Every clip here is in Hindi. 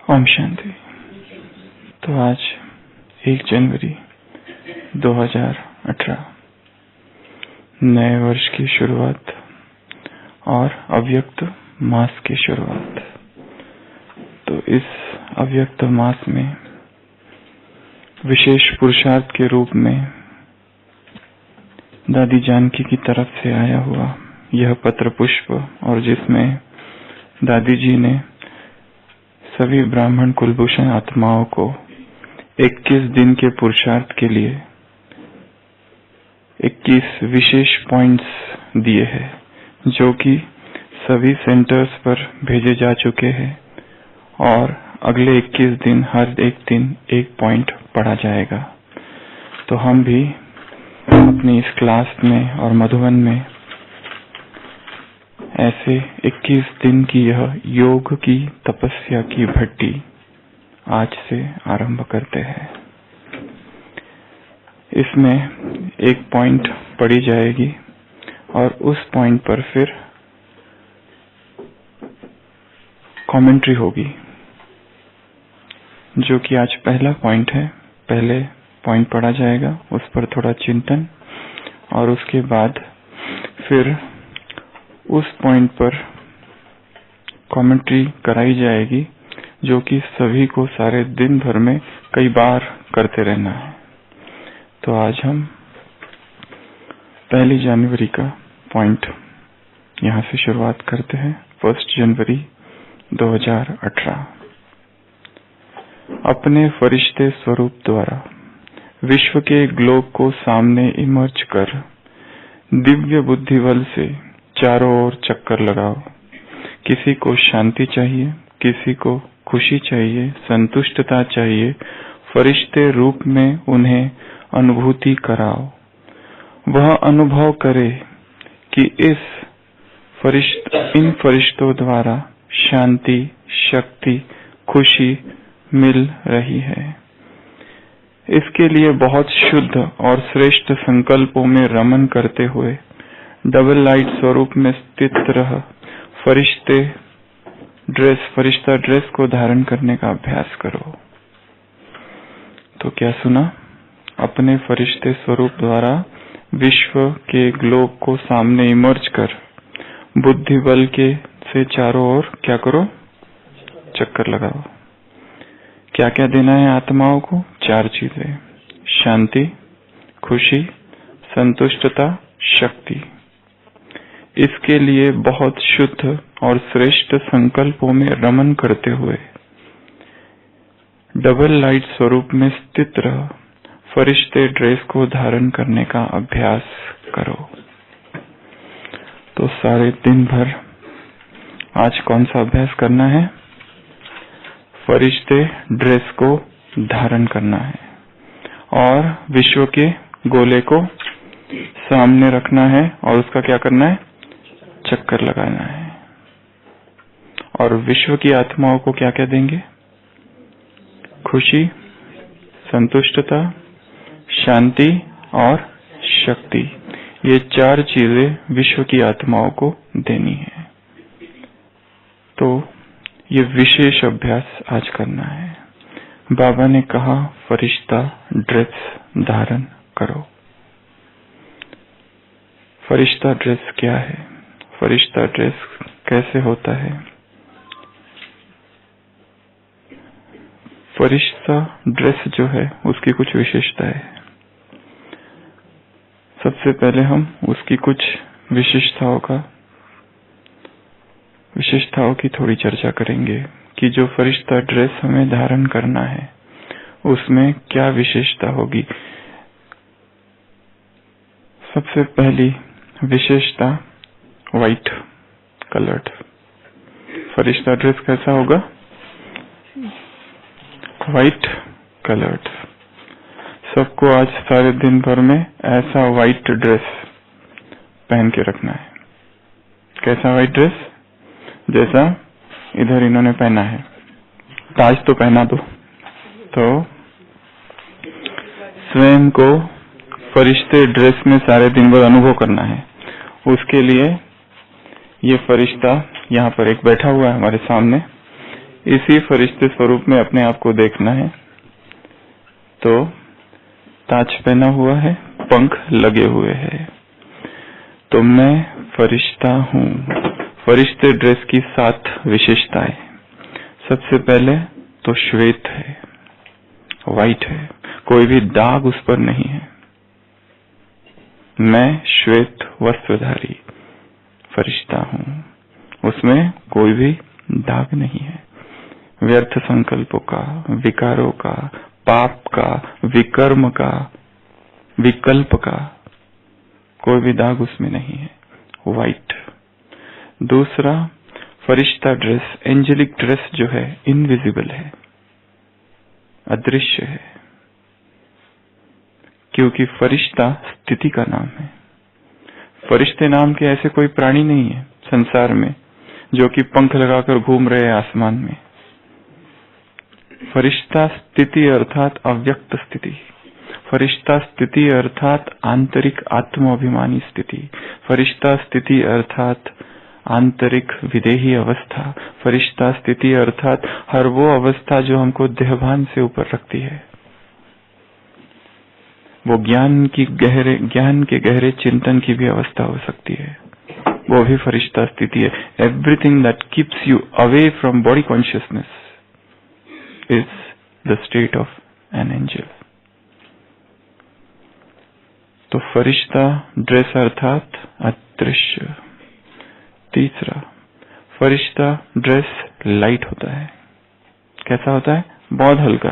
ओम शांति। तो आज 1 जनवरी 2018 नए वर्ष की शुरुआत और अव्यक्त मास की शुरुआत। तो इस अव्यक्त मास में विशेष पुरुषार्थ के रूप में दादी जानकी की तरफ से आया हुआ यह पत्र पुष्प, और जिसमें दादी जी ने सभी ब्राह्मण कुलभूषण आत्माओं को 21 दिन के पुरुषार्थ के लिए 21 विशेष पॉइंट्स दिए हैं, जो कि सभी सेंटर्स पर भेजे जा चुके हैं और अगले 21 दिन हर एक दिन एक पॉइंट पढ़ा जाएगा। तो हम भी अपनी इस क्लास में और मधुबन में ऐसे 21 दिन की यह योग की तपस्या की भट्टी आज से आरंभ करते हैं। इसमें एक पॉइंट पढ़ी जाएगी और उस पॉइंट पर फिर कमेंट्री होगी, जो कि आज पहला पॉइंट है। पहले पॉइंट पढ़ा जाएगा, उस पर थोड़ा चिंतन, और उसके बाद फिर उस पॉइंट पर कमेंट्री कराई जाएगी, जो कि सभी को सारे दिन भर में कई बार करते रहना है। तो आज हम 1 जनवरी का पॉइंट यहां से शुरुआत करते हैं। 1 जनवरी 2018 अपने फरिश्ते स्वरूप द्वारा विश्व के ग्लोब को सामने इमर्ज कर दिव्य बुद्धि बल से चारों ओर चक्कर लगाओ। किसी को शांति चाहिए, किसी को खुशी चाहिए, संतुष्टता चाहिए, फरिश्ते रूप में उन्हें अनुभूति कराओ। वह अनुभव करे कि इन फरिश्तों द्वारा शांति, शक्ति, खुशी मिल रही है। इसके लिए बहुत शुद्ध और श्रेष्ठ संकल्पों में रमन करते हुए डबल लाइट स्वरूप में स्थित रह फरिश्ता ड्रेस को धारण करने का अभ्यास करो। तो क्या सुना? अपने फरिश्ते स्वरूप द्वारा विश्व के ग्लोब को सामने इमर्ज कर बुद्धि बल के से चारों ओर क्या करो? चक्कर लगाओ। क्या क्या देना है आत्माओं को? 4 चीजें: शांति, खुशी, संतुष्टता, शक्ति। इसके लिए बहुत शुद्ध और श्रेष्ठ संकल्पों में रमन करते हुए डबल लाइट स्वरूप में स्थित रह फरिश्ते ड्रेस को धारण करने का अभ्यास करो। तो सारे दिन भर आज कौन सा अभ्यास करना है? फरिश्ते ड्रेस को धारण करना है और विश्व के गोले को सामने रखना है और उसका क्या करना है? चक्कर लगाना है। और विश्व की आत्माओं को क्या क्या देंगे? खुशी, संतुष्टता, शांति और शक्ति। ये 4 चीजें विश्व की आत्माओं को देनी है। तो ये विशेष अभ्यास आज करना है। बाबा ने कहा फरिश्ता ड्रेस धारण करो। फरिश्ता ड्रेस क्या है? फरिश्ता ड्रेस कैसे होता है? फरिश्ता ड्रेस जो है उसकी कुछ विशेषताएं है। सबसे पहले हम उसकी कुछ विशेषताओं की थोड़ी चर्चा करेंगे कि जो फरिश्ता ड्रेस हमें धारण करना है उसमें क्या विशेषता होगी। सबसे पहली विशेषता व्हाइट कलर्ड। फरिश्ता ड्रेस कैसा होगा? White coloured. सबको आज सारे दिन भर में ऐसा व्हाइट ड्रेस पहन के रखना है। कैसा व्हाइट ड्रेस? जैसा इधर इन्होंने पहना है। ताज तो पहना दो। तो स्वयं को फरिश्ते ड्रेस में सारे दिन भर अनुभव करना है। उसके लिए ये फरिश्ता यहाँ पर एक बैठा हुआ है हमारे सामने, इसी फरिश्ते स्वरूप में अपने आप को देखना है। तो ताज पहना हुआ है, पंख लगे हुए हैं, तो मैं फरिश्ता हूँ। फरिश्ते ड्रेस की 7 विशेषताएं। सबसे पहले तो श्वेत है, व्हाइट है, कोई भी दाग उस पर नहीं है। मैं श्वेत वस्त्रधारी फरिश्ता हूँ, उसमें कोई भी दाग नहीं है। व्यर्थ संकल्पों का, विकारों का, पाप का, विकर्म का, विकल्प का कोई भी दाग उसमें नहीं है। व्हाइट। दूसरा, फरिश्ता ड्रेस, एंजेलिक ड्रेस जो है इनविजिबल है, अदृश्य है, क्योंकि फरिश्ता स्थिति का नाम है। फरिश्ते नाम के ऐसे कोई प्राणी नहीं है संसार में जो कि पंख लगाकर घूम रहे हैं आसमान में। फरिश्ता स्थिति अर्थात अव्यक्त स्थिति, फरिश्ता स्थिति अर्थात आंतरिक आत्माभिमानी स्थिति, फरिश्ता स्थिति अर्थात आंतरिक विदेही अवस्था, फरिश्ता स्थिति अर्थात हर वो अवस्था जो हमको देहभान से ऊपर रखती है। वो ज्ञान के गहरे चिंतन की भी अवस्था हो सकती है, वो भी फरिश्ता स्थिति है। Everything that keeps you away from body consciousness is the state of an angel. तो फरिश्ता ड्रेस अर्थात अदृश्य। तीसरा, फरिश्ता ड्रेस लाइट होता है। कैसा होता है? बहुत हल्का,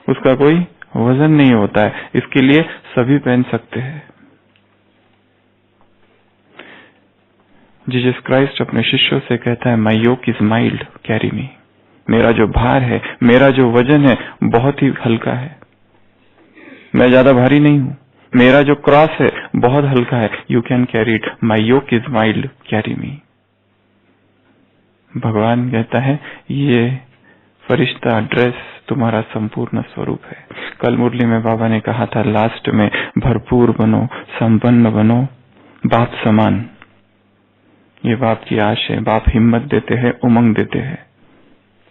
उसका कोई वजन नहीं होता है, इसके लिए सभी पहन सकते हैं। जीसस क्राइस्ट अपने शिष्यों से कहता है, my yoke is mild, carry me. मेरा जो भार है, मेरा जो वजन है बहुत ही हल्का है, मैं ज्यादा भारी नहीं हूं। मेरा जो क्रॉस है बहुत हल्का है, you can carry it, my yoke is mild, carry me. भगवान कहता है ये फरिश्ता ड्रेस तुम्हारा संपूर्ण स्वरूप है। कल मुरली में बाबा ने कहा था लास्ट में, भरपूर बनो, संपन्न बनो, बाप समान। ये बाप की आश है, बाप हिम्मत देते हैं, उमंग देते हैं।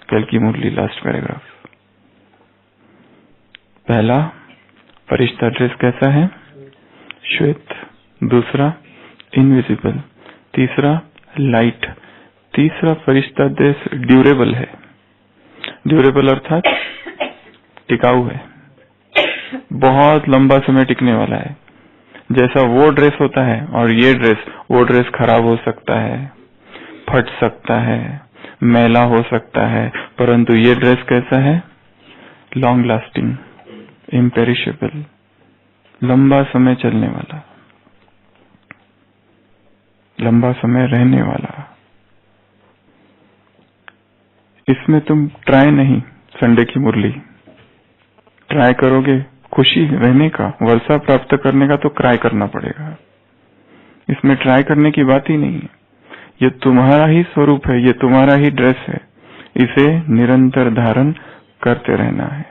कल की मुरली लास्ट पैराग्राफ। पहला, फरिश्ता ड्रेस कैसा है? श्वेत। दूसरा, इनविजिबल। तीसरा, लाइट। तीसरा, फरिश्ता ड्रेस ड्यूरेबल है। ड्यूरेबल अर्थात टिकाऊ है, बहुत लंबा समय टिकने वाला है। जैसा वो ड्रेस होता है और ये ड्रेस, वो ड्रेस खराब हो सकता है, फट सकता है, मैला हो सकता है, परंतु ये ड्रेस कैसा है? लॉन्ग लास्टिंग, इम्पेरिशेबल, लंबा समय चलने वाला, लंबा समय रहने वाला। इसमें तुम ट्राई नहीं, संडे की मुरली ट्राई करोगे खुशी रहने का, वर्षा प्राप्त करने का, तो ट्राई करना पड़ेगा। इसमें ट्राई करने की बात ही नहीं है। ये तुम्हारा ही स्वरूप है, ये तुम्हारा ही ड्रेस है, इसे निरंतर धारण करते रहना है।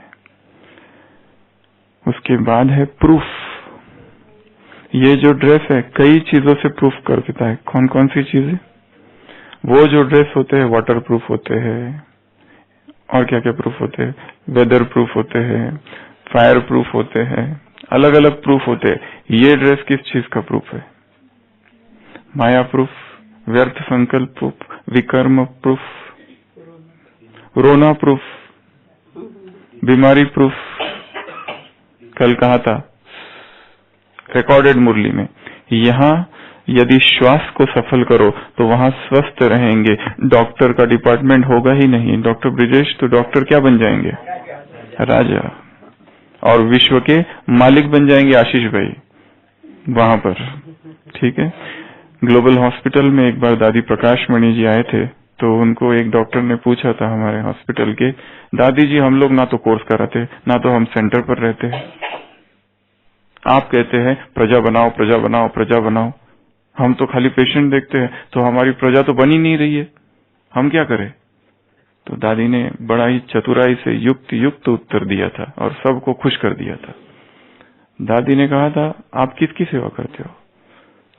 उसके बाद है प्रूफ। ये जो ड्रेस है कई चीजों से प्रूफ कर देता है। कौन कौन सी चीजें? वो जो ड्रेस होते हैं वाटर प्रूफ होते हैं, और क्या क्या प्रूफ होते हैं? वेदर प्रूफ होते हैं, फायर प्रूफ होते हैं, अलग अलग प्रूफ होते हैं। ये ड्रेस किस चीज का प्रूफ है? माया प्रूफ, व्यर्थ संकल्प प्रूफ, विकर्म प्रूफ, रोना प्रूफ, बीमारी प्रूफ। कल कहा था रिकॉर्डेड मुरली में, यहाँ यदि श्वास को सफल करो तो वहां स्वस्थ रहेंगे। डॉक्टर का डिपार्टमेंट होगा ही नहीं। डॉक्टर ब्रिजेश तो डॉक्टर क्या बन जाएंगे? राजा। और विश्व के मालिक बन जाएंगे आशीष भाई वहां पर। ठीक है। ग्लोबल हॉस्पिटल में एक बार दादी प्रकाश मणि जी आए थे, तो उनको एक डॉक्टर ने पूछा था हमारे हॉस्पिटल के, दादी जी हम लोग ना तो कोर्स कराते, ना तो हम सेंटर पर रहते हैं, आप कहते हैं प्रजा बनाओ प्रजा बनाओ प्रजा बनाओ, हम तो खाली पेशेंट देखते हैं, तो हमारी प्रजा तो बन ही नहीं रही है, हम क्या करें? तो दादी ने बड़ा ही चतुराई से युक्त युक्त उत्तर दिया था और सबको खुश कर दिया था। दादी ने कहा था आप किसकी सेवा करते हो?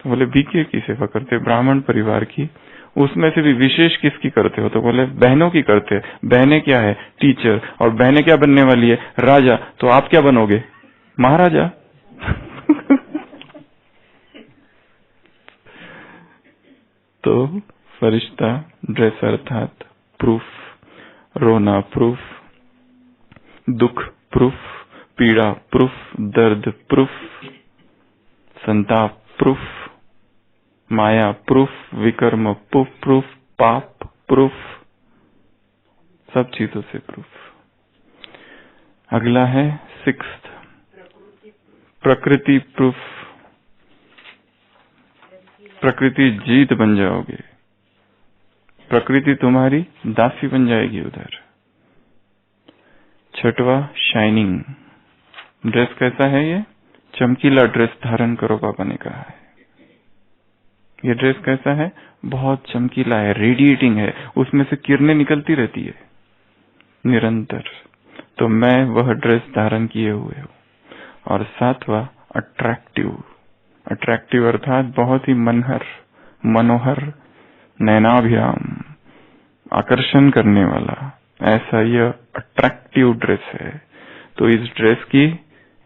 तो बोले बीके की सेवा करते, ब्राह्मण परिवार की। उसमें से भी विशेष किसकी करते हो? तो बोले बहनों की करते हैं। बहनें क्या है? टीचर। और बहनें क्या बनने वाली है? राजा। तो आप क्या बनोगे? महाराजा। तो फरिश्ता ड्रेस अर्थात प्रूफ, रोना प्रूफ, दुख प्रूफ, पीड़ा प्रूफ, दर्द प्रूफ, संताप प्रूफ, माया प्रूफ, विकर्म प्रूफ, पाप प्रूफ, सब चीजों से प्रूफ। अगला है 6th, प्रकृति प्रूफ। प्रकृति जीत बन जाओगे, प्रकृति तुम्हारी दासी बन जाएगी उधर। 6वां शाइनिंग। ड्रेस कैसा है? ये चमकीला ड्रेस धारण करो, पापा ने कहा है। ये ड्रेस कैसा है? बहुत चमकीला है, रेडिएटिंग है, उसमें से किरणें निकलती रहती है निरंतर। तो मैं वह ड्रेस धारण किए हुए हूँ। और 7वां अट्रैक्टिव। अट्रैक्टिव अर्थात बहुत ही मनोहर, नैनाभिराम, आकर्षण करने वाला, ऐसा यह अट्रैक्टिव ड्रेस है। तो इस ड्रेस की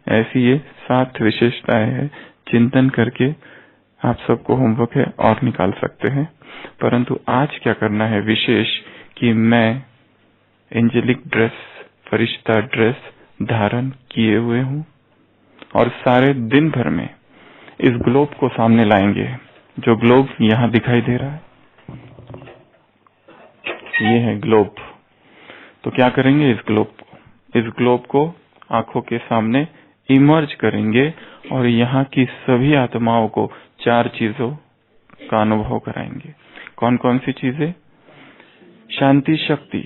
ऐसी ये 7 विशेषताएं हैं। चिंतन करके आप सबको होमवर्क है और निकाल सकते हैं। परंतु आज क्या करना है विशेष कि मैं एंजेलिक ड्रेस, फरिश्ता ड्रेस धारण किए हुए हूँ और सारे दिन भर में इस ग्लोब को सामने लाएंगे। जो ग्लोब यहाँ दिखाई दे रहा है, ये है ग्लोब। तो क्या करेंगे? इस ग्लोब को आंखों के सामने इमर्ज करेंगे और यहाँ की सभी आत्माओं को 4 चीजों का अनुभव कराएंगे। कौन कौन सी चीजें? शांति, शक्ति।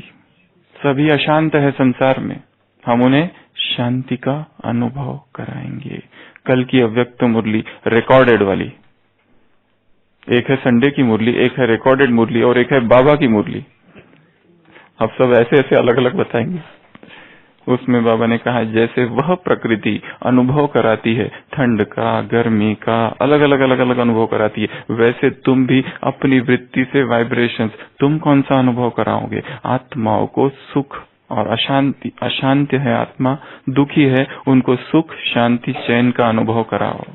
सभी अशांत है संसार में, हम उन्हें शांति का अनुभव कराएंगे। कल की अव्यक्त मुरली, रिकॉर्डेड वाली, एक है संडे की मुरली, एक है रिकॉर्डेड मुरली और एक है बाबा की मुरली। अब सब ऐसे ऐसे अलग अलग बताएंगे। उसमें बाबा ने कहा जैसे वह प्रकृति अनुभव कराती है, ठंड का, गर्मी का, अलग अलग अनुभव कराती है, वैसे तुम भी अपनी वृत्ति से वाइब्रेशंस, तुम कौन सा अनुभव कराओगे? आत्माओं को सुख और अशांति, अशांत है आत्मा, दुखी है, उनको सुख, शांति, चैन का अनुभव कराओ।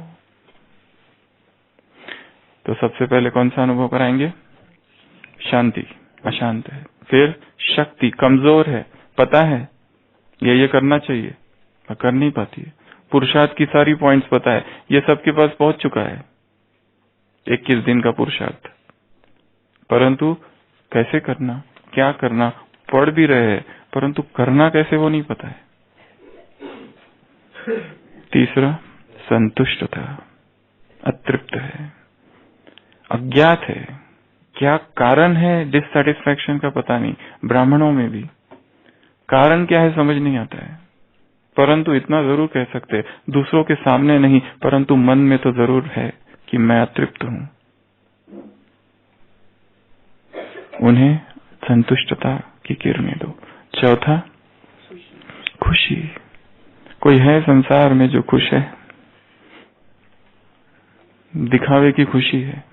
तो सबसे पहले कौन सा अनुभव कराएंगे? शांति, अशांत है। फिर शक्ति, कमजोर है, पता है ये करना चाहिए, कर नहीं पाती है। पुरुषार्थ की सारी पॉइंट्स पता है, ये सबके पास पहुंच चुका है 21 दिन का पुरुषार्थ, परंतु कैसे करना, क्या करना, पढ़ भी रहे हैं परंतु करना कैसे वो नहीं पता है। तीसरा संतुष्टता, अतृप्त है, अज्ञात है, क्या कारण है डिससैटिस्फैक्शन का पता नहीं। ब्राह्मणों में भी कारण क्या है समझ नहीं आता है, परंतु इतना जरूर कह सकते, दूसरों के सामने नहीं परंतु मन में तो जरूर है कि मैं अतृप्त हूं। उन्हें संतुष्टता की किरणें दो। चौथा खुशी। कोई है संसार में जो खुश है? दिखावे की खुशी है।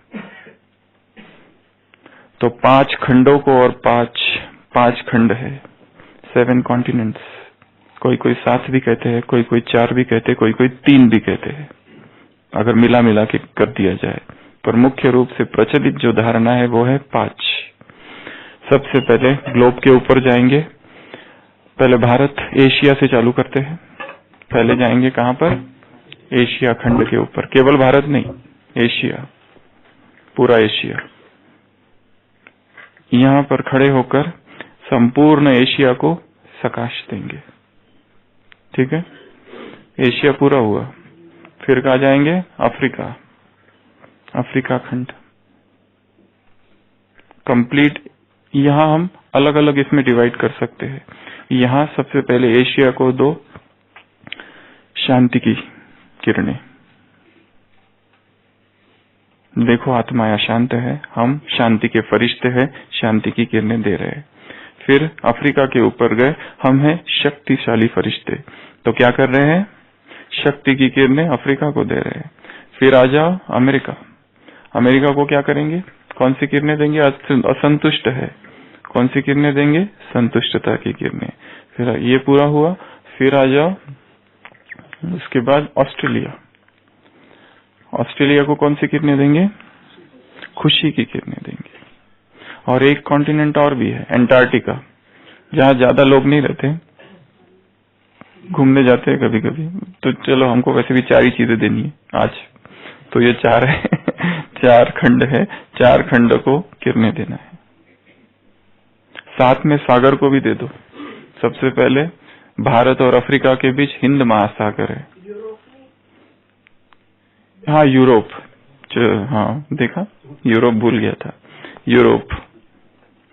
तो 5 खंडों को और 5 खंड है, 7 कॉन्टिनेंट्स। कोई 7 भी कहते हैं, कोई 4 भी कहते हैं, कोई 3 भी कहते हैं, अगर मिला के कर दिया जाए। पर मुख्य रूप से प्रचलित जो धारणा है वो है 5। सबसे पहले ग्लोब के ऊपर जाएंगे। पहले भारत, एशिया से चालू करते हैं। पहले जाएंगे कहां पर? एशिया खंड के ऊपर। केवल भारत नहीं, एशिया, पूरा एशिया। यहां पर खड़े होकर संपूर्ण एशिया को सकाश देंगे। ठीक है, एशिया पूरा हुआ। फिर कहा जाएंगे? अफ्रीका, अफ्रीका खंड कंप्लीट। यहां हम अलग अलग इसमें डिवाइड कर सकते हैं। यहां सबसे पहले एशिया को दो शांति की किरणें। देखो आत्मा अशांत है, हम शांति के फरिश्ते हैं, शांति की किरणें दे रहे हैं। फिर अफ्रीका के ऊपर गए, हम हैं शक्तिशाली फरिश्ते, तो क्या कर रहे हैं? शक्ति की किरणें अफ्रीका को दे रहे हैं। फिर आ जाओ अमेरिका, अमेरिका को क्या करेंगे? कौन सी किरणें देंगे? असंतुष्ट है। कौन सी किरणें देंगे? संतुष्टता की किरणें। फिर ये पूरा हुआ, फिर आ जाओ उसके बाद ऑस्ट्रेलिया। ऑस्ट्रेलिया को कौन सी किरणें देंगे? खुशी की किरणें देंगे। और एक कॉन्टिनेंट और भी है, एंटार्क्टिका, जहाँ ज्यादा लोग नहीं रहते, घूमने जाते हैं कभी कभी। तो चलो हमको वैसे भी 4 ही चीजें देनी है आज, तो ये 4 है 4 खंड है, 4 खंड को किरणें देना है। साथ में सागर को भी दे दो। सबसे पहले भारत और अफ्रीका के बीच हिंद महासागर है। हाँ यूरोप, हाँ देखा, यूरोप भूल गया था। यूरोप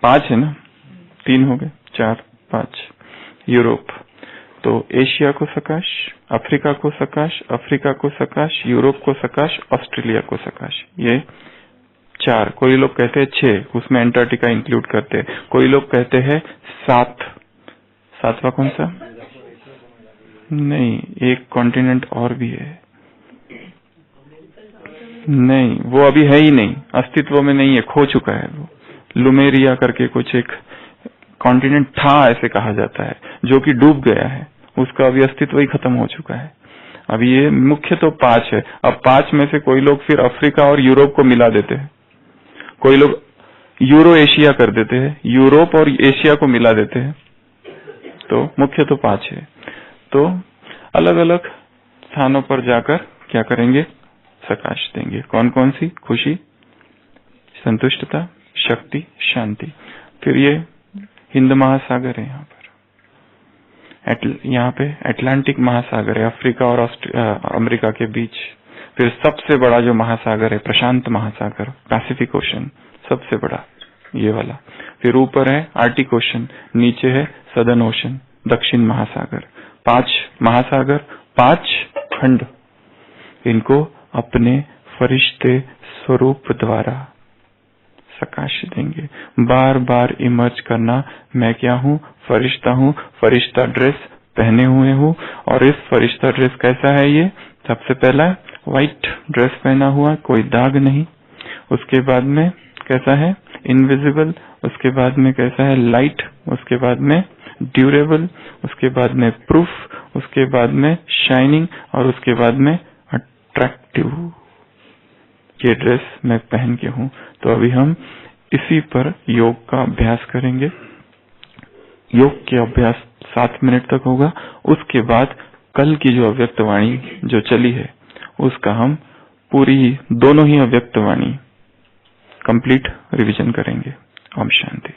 5 है ना, 3 हो गए, 4 5। यूरोप तो एशिया को सकाश, अफ्रीका को सकाश, अफ्रीका को सकाश, यूरोप को सकाश, ऑस्ट्रेलिया को सकाश। ये 4। कोई लोग कहते हैं 6, उसमें एंटार्क्टिका इंक्लूड करते हैं। कोई लोग कहते हैं 7। 7वां कौन सा? नहीं, एक कॉन्टिनेंट और भी है। नहीं, वो अभी है ही नहीं, अस्तित्व में नहीं है, खो चुका है वो। लुमेरिया करके कुछ एक कॉन्टिनेंट था, ऐसे कहा जाता है, जो कि डूब गया है, उसका अभी अस्तित्व ही खत्म हो चुका है। अब ये मुख्य तो 5 है। अब 5 में से कोई लोग फिर अफ्रीका और यूरोप को मिला देते हैं, कोई लोग यूरो एशिया कर देते हैं, यूरोप और एशिया को मिला देते हैं। तो मुख्य तो 5 है। तो अलग अलग स्थानों पर जाकर क्या करेंगे? सकाश देंगे। कौन कौन सी? खुशी, संतुष्टता, शक्ति, शांति। फिर ये हिंद महासागर है, यहाँ पे अटलांटिक महासागर है, अफ्रीका और अमेरिका के बीच। फिर सबसे बड़ा जो महासागर है प्रशांत महासागर, पैसिफिक ओशन, सबसे बड़ा ये वाला। फिर ऊपर है आर्टिक ओशन, नीचे है सदर्न ओशन, दक्षिण महासागर। 5 महासागर, 5 खंड। इनको अपने फरिश्ते स्वरूप द्वारा सकाश देंगे। बार बार इमर्ज करना, मैं क्या हूँ? फरिश्ता हूँ, फरिश्ता ड्रेस पहने हुए हूँ। और इस फरिश्ता ड्रेस कैसा है? ये सबसे पहला व्हाइट ड्रेस पहना हुआ, कोई दाग नहीं। उसके बाद में कैसा है? इनविजिबल। उसके बाद में कैसा है? लाइट। उसके बाद में ड्यूरेबल। उसके बाद में प्रूफ। उसके बाद में शाइनिंग। और उसके बाद में अट्रैक्टिव। ये ड्रेस मैं पहन के हूँ। तो अभी हम इसी पर योग का अभ्यास करेंगे। योग के अभ्यास 7 मिनट तक होगा। उसके बाद कल की जो अव्यक्त वाणी जो चली है उसका हम पूरी दोनों ही अव्यक्त वाणी कंप्लीट रिवीजन करेंगे। ओम शांति।